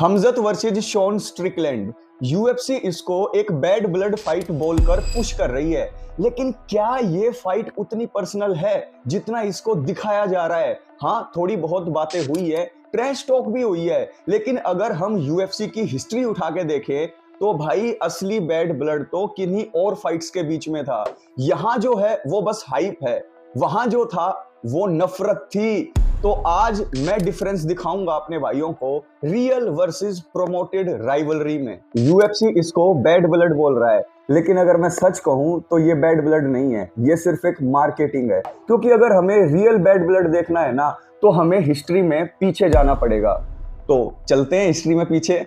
हमजत versus Sean Strickland. UFC इसको एक bad blood fight बोलकर पुश कर रही है, लेकिन क्या ये फाइट उतनी पर्सनल है जितना इसको दिखाया जा रहा है? हाँ, थोड़ी बहुत बातें हुई है, ट्रैश टॉक भी हुई है, लेकिन अगर हम यूएफसी की हिस्ट्री उठा के देखें तो भाई असली बैड ब्लड तो किन्हीं और फाइट्स के बीच में था। यहाँ जो है वो बस हाइप है, वहां जो था वो नफरत थी। तो आज मैं डिफरेंस दिखाऊंगा अपने भाइयों को रियल वर्सेस प्रोमोटेड राइवलरी में। यूएफसी इसको बैड ब्लड बोल रहा है, लेकिन अगर मैं सच कहूं तो ये बैड ब्लड नहीं है, ये सिर्फ एक मार्केटिंग है। क्योंकि अगर हमें रियल बैड ब्लड देखना है ना, तो हमें हिस्ट्री में पीछे जाना पड़ेगा। तो चलते हैं हिस्ट्री में पीछे।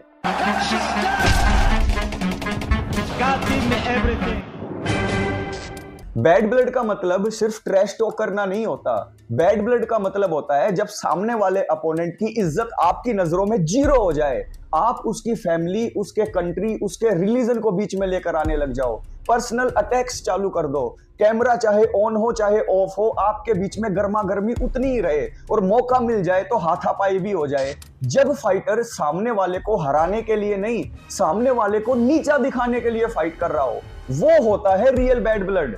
बैड ब्लड का मतलब सिर्फ ट्रैश टॉक करना नहीं होता। बैड ब्लड का मतलब होता है जब सामने वाले अपोनेंट की इज्जत आपकी नजरों में जीरो हो जाए, आप उसकी फैमिली, उसके कंट्री, उसके रिलीजन को बीच में लेकर आने लग जाओ, पर्सनल अटैक्स चालू कर दो, कैमरा चाहे ऑन हो चाहे ऑफ हो, आपके बीच में गर्मा गर्मी उतनी ही रहे, और मौका मिल जाए तो हाथापाई भी हो जाए। जब फाइटर सामने वाले को हराने के लिए नहीं, सामने वाले को नीचा दिखाने के लिए फाइट कर रहा हो, वो होता है रियल बैड ब्लड।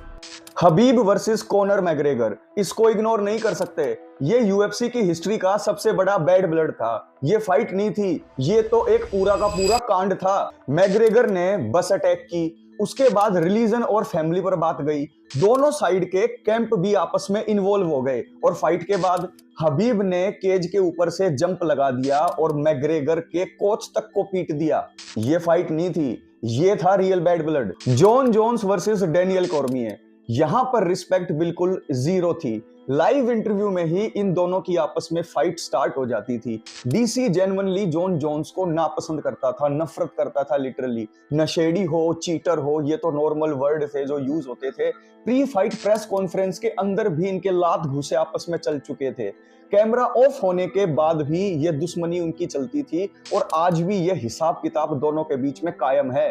हबीब वर्सेस कॉनर मैग्रेगर, इसको इग्नोर नहीं कर सकते। ये यूएफसी की हिस्ट्री का सबसे बड़ा बैड ब्लड था। ये फाइट नहीं थी, ये तो एक पूरा का पूरा कांड था। मैग्रेगर ने बस अटैक की, उसके बाद रिलीजन और फैमिली पर बात गई, दोनों साइड के कैंप भी आपस में इन्वॉल्व हो गए, और फाइट के बाद हबीब ने केज के ऊपर से जंप लगा दिया और मैग्रेगर के कोच तक को पीट दिया। ये फाइट नहीं थी, ये था real bad blood. John Jones versus Daniel Cormier, यहां पर रिस्पेक्ट बिल्कुल जीरो थी। लाइव इंटरव्यू में ही इन दोनों की आपस में फाइट स्टार्ट हो जाती थी। डीसी जेन्युइनली जॉन जोन्स को नापसंद करता था, नफरत करता था लिटरली। नशेड़ी हो, चीटर हो, ये तो नॉर्मल वर्ड थे जो यूज होते थे। प्री फाइट प्रेस कॉन्फ्रेंस के अंदर भी इनके लात घुसे आपस में चल चुके थे। कैमरा ऑफ होने के बाद भी ये दुश्मनी उनकी चलती थी, और आज भी ये हिसाब किताब दोनों के बीच में कायम है।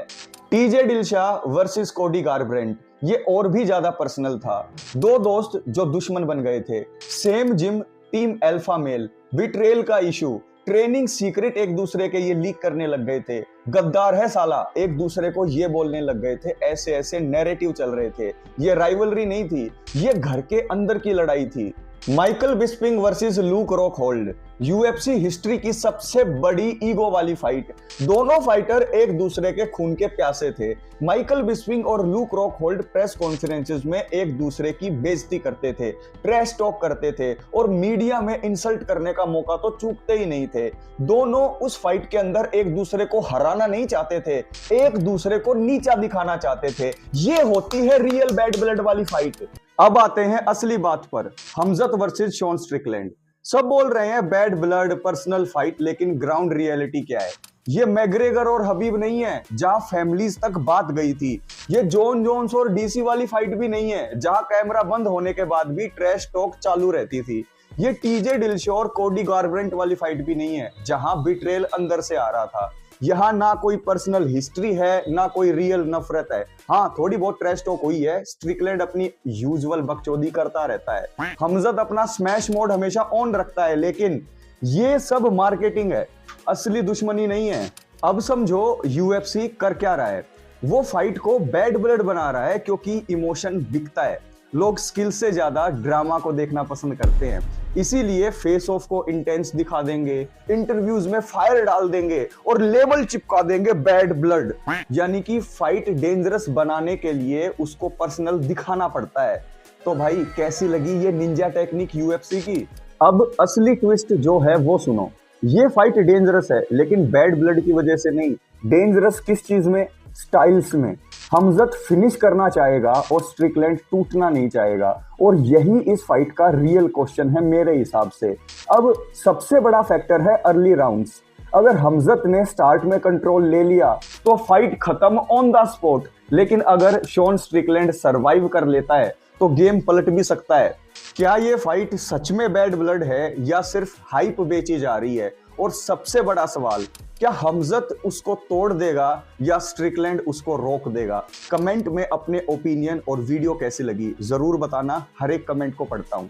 टीजे डिलशाह वर्सेस कोडी गारब्रेंट, ये और भी ज्यादा पर्सनल था। दो दोस्त जो दुश्मन बन गए थे, same gym, team alpha male, betrayal का इशू, ट्रेनिंग सीक्रेट एक दूसरे के ये लीक करने लग गए थे। गद्दार है साला, एक दूसरे को ये बोलने लग गए थे, ऐसे ऐसे नैरेटिव चल रहे थे। ये राइवलरी नहीं थी, ये घर के अंदर की लड़ाई थी। Michael Bisping versus Luke Rockhold, UFC history की सबसे बड़ी ईगो वाली फाइट। दोनों फाइटर एक दूसरे के खून के प्यासे थे। माइकल बिस्पिंग और लूक रॉकहोल्ड प्रेस कॉन्फ्रेंसेस में एक दूसरे की बेइज्जती करते थे, ट्रैश टॉक करते थे, और मीडिया में इंसल्ट करने का मौका तो चूकते ही नहीं थे। दोनों उस फाइट के अंदर एक दूसरे को हराना नहीं चाहते थे, एक दूसरे को नीचा दिखाना चाहते थे। ये होती है रियल बैड ब्लड वाली फाइट। अब आते हैं असली बात पर, हमजत वर्सेस शॉन स्ट्रिकलैंड। सब बोल रहे हैं बैड ब्लड, पर्सनल फाइट, लेकिन ग्राउंड रियलिटी क्या है? ये मैग्रेगर और हबीब नहीं है जहां फैमिलीज तक बात गई थी। ये जॉन जोन्स और डीसी वाली फाइट भी नहीं है जहां कैमरा बंद होने के बाद भी ट्रैश टॉक चालू रहती थी। ये टीजे डिलशॉ और कोडी गारब्रेंट वाली फाइट भी नहीं है जहां बिट्रेल अंदर से आ रहा था। यहाँ ना कोई पर्सनल हिस्ट्री है, ना कोई रियल नफरत है। हाँ, थोड़ी बहुत ट्रैश टॉक हुई है, स्ट्रिकलैंड अपनी यूजुअल बकचोदी करता रहता है, हमजत अपना स्मैश मोड हमेशा ऑन रखता है, लेकिन ये सब मार्केटिंग है, असली दुश्मनी नहीं है। अब समझो यूएफसी कर क्या रहा है। वो फाइट को बैड ब्लड बना रहा है क्योंकि इमोशन बिकता है। लोग स्किल से ज्यादा ड्रामा को देखना पसंद करते हैं, इसीलिए फेस ऑफ को इंटेंस दिखा देंगे, इंटरव्यूज में फायर डाल देंगे और लेबल चिपका देंगे बैड ब्लड। यानी कि फाइट डेंजरस बनाने के लिए उसको पर्सनल दिखाना पड़ता है। तो भाई कैसी लगी ये निंजा टेक्निक यूएफसी की? अब असली ट्विस्ट जो है वो सुनो। ये फाइट डेंजरस है, लेकिन बैड ब्लड की वजह से नहीं। डेंजरस किस चीज में? स्टाइल्स में। हमजत फिनिश करना चाहेगा और स्ट्रिकलैंड टूटना नहीं चाहेगा, और यही इस फाइट का रियल क्वेश्चन है मेरे हिसाब से। अब सबसे बड़ा फैक्टर है अर्ली राउंड्स। अगर हमजत ने स्टार्ट में कंट्रोल ले लिया तो फाइट खत्म ऑन द स्पॉट, लेकिन अगर शॉन स्ट्रिकलैंड सरवाइव कर लेता है तो गेम पलट भी सकता है। क्या ये फाइट सच में बैड ब्लड है या सिर्फ हाइप बेची जा रही है? और सबसे बड़ा सवाल, क्या हमजत उसको तोड़ देगा या स्ट्रिकलैंड उसको रोक देगा? कमेंट में अपने ओपिनियन और वीडियो कैसी लगी जरूर बताना, हर एक कमेंट को पढ़ता हूं।